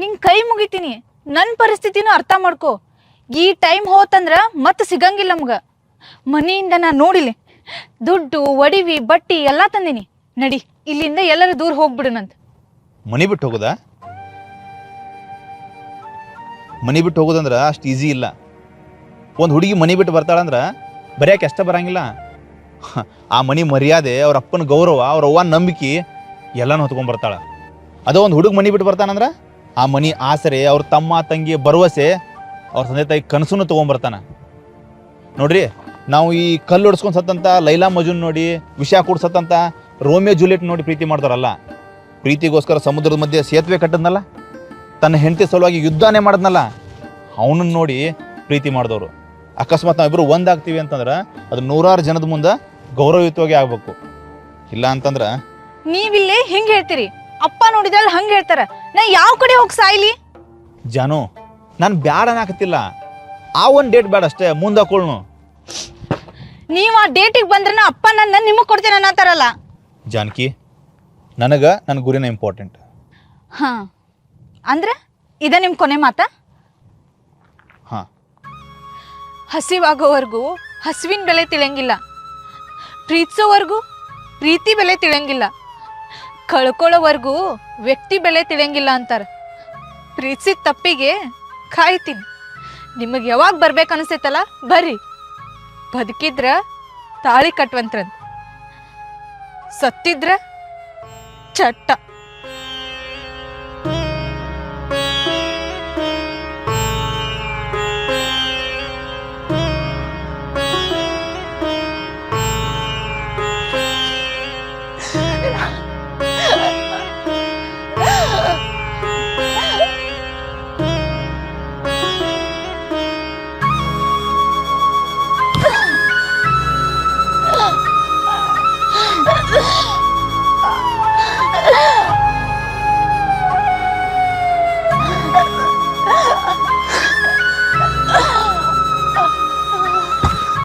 ನಿಂಗೆ ಕೈ ಮುಗಿತೀನಿ. ನನ್ನ ಪರಿಸ್ಥಿತಿನೂ ಅರ್ಥ ಮಾಡ್ಕೋ. ಈ ಟೈಮ್ ಹೋತಂದ್ರ ಮತ್ತೆ ಸಿಗಂಗಿಲ್ಲ ನಮ್ಗೆ. ಮನೆಯಿಂದ ನಾ ನೋಡಿಲಿ ದುಡ್ಡು ಒಡಿವಿ ಬಟ್ಟಿ ಎಲ್ಲ ತಂದೀನಿ. ನಡಿ ಇಲ್ಲಿಂದ ಎಲ್ಲರೂ ದೂರ ಹೋಗ್ಬಿಡುನಂತ. ಮನೆ ಬಿಟ್ಟು ಹೋಗೋದಾ? ಮನೆ ಬಿಟ್ಟು ಹೋಗೋದಂದ್ರೆ ಅಷ್ಟು ಈಸಿ ಇಲ್ಲ. ಒಂದು ಹುಡುಗಿ ಮನೆ ಬಿಟ್ಟು ಬರ್ತಾಳಂದ್ರೆ ಬರೆಯೋಕೆ ಅಷ್ಟ ಬರಂಗಿಲ್ಲ. ಆ ಮನೆ ಮರ್ಯಾದೆ, ಅವ್ರ ಅಪ್ಪನ ಗೌರವ, ಅವ್ರ ಅವ್ವನ ನಂಬಿಕೆ ಎಲ್ಲನೂ ಹೊತ್ಕೊಂಡ್ಬರ್ತಾಳೆ. ಅದೋ ಒಂದು ಹುಡುಗ ಮನೆ ಬಿಟ್ಟು ಬರ್ತಾನಂದ್ರೆ ಆ ಮನೆ ಆಸರೆ, ಅವ್ರ ತಮ್ಮ ತಂಗಿ ಭರವಸೆ, ಅವ್ರ ತಂದೆ ತಾಯಿ ಕನಸನ್ನು ತೊಗೊಂಬರ್ತಾನೆ. ನೋಡ್ರಿ, ನಾವು ಈ ಕಲ್ಲು ಹೊಡ್ಸ್ಕೊಂಡು ಸತ್ತಂತ ಲೈಲಾ ಮಜುನ್ ನೋಡಿ, ವಿಷ ಕೂಡ್ಸತ್ತಂತ ರೋಮಿಯೋ ಜೂಲಿಯಟ್ ನೋಡಿ ಪ್ರೀತಿ ಮಾಡ್ತಾರಲ್ಲ. ಪ್ರೀತಿಗೋಸ್ಕರ ಸಮುದ್ರದ ಮಧ್ಯೆ ಸೇತುವೆ ಕಟ್ಟದ್ನಲ್ಲ, ತನ್ನ ಹೆಂಡತಿ ಸಲುವಾಗಿ ಯುದ್ಧನೇ ಮಾಡಿದ್ನಲ್ಲ, ಅವನನ್ನು ನೋಡಿ ಪ್ರೀತಿ ಮಾಡಿದವರು. ಅಕಸ್ಮಾತ್ ನಾವಿಬ್ಬರು ಒಂದಾಗ್ತೀವಿ ಅಂತಂದ್ರೆ ಅದು ನೂರಾರು ಜನದ ಮುಂದೆ ಗೌರವಯುತವಾಗಿ ಆಗ್ಬೇಕು. ಇಲ್ಲ ಅಂತಂದ್ರೆ ನೀವಿಲ್ಲೇ ಹಿಂಗೆ ಹೇಳ್ತೀರಿ, ಅಪ್ಪ ನೋಡಿದ್ರಲ್ಲಿ ಹಂಗೆ ಹೇಳ್ತಾರ. ನಾ ಯಾವ ಕಡೆ ಹೋಗಿ ಸಾಯ್ಲಿ? ಜಾನು, ನಾನು ಬ್ಯಾಡ ಅನ್ನಕತ್ತಿಲ್ಲ. ಆ ಒಂದು ಡೇಟ್ ಬೇಡ ಅಷ್ಟೇ, ಮುಂದೆ ಹಾಕೊಳ್ಳು. ನೀವು ಆ ಡೇಟಿಗೆ ಬಂದ್ರೆ ನಾ ಅಪ್ಪ ನನ್ನ ನಿಮಗೆ ಕೊಡ್ತೇನೆ ಅನ್ನತಾರಲ್ಲ. ಜಾನಕಿ, ನನಗೆ ನನ್ನ ಗುರಿನ ಇಂಪಾರ್ಟೆಂಟ್. ಹಾಂ ಅಂದ್ರೆ ಇದ ನಿಮ್ಮ ಕೊನೆ ಮಾತಾ? ಹಾಂ. ಹಸಿವಾಗೋವರೆಗೂ ಹಸಿವಿನ ಬೆಲೆ ತಿಳಿಯಂಗಿಲ್ಲ, ಪ್ರೀತಿಸೋವರೆಗೂ ಪ್ರೀತಿ ಬೆಲೆ ತಿಳಿಯಂಗಿಲ್ಲ, ಕಳ್ಕೊಳ್ಳೋವರೆಗೂ ವ್ಯಕ್ತಿ ಬೆಲೆ ತಿಳಿಯಂಗಿಲ್ಲ ಅಂತಾರೆ. ಪ್ರೀತಿಸಿದ ತಪ್ಪಿಗೆ ಕಾಯ್ತೀನಿ. ನಿಮಗೆ ಯಾವಾಗ ಬರ್ಬೇಕು ಅನಿಸ್ತೈತಲ್ಲ ಬರ್ರಿ. ಬದುಕಿದ್ರ ತಾಳಿ ಕಟ್ವಂತ್ರಂತ, ಸತ್ತಿದ್ರ ಚಟ್ಟ.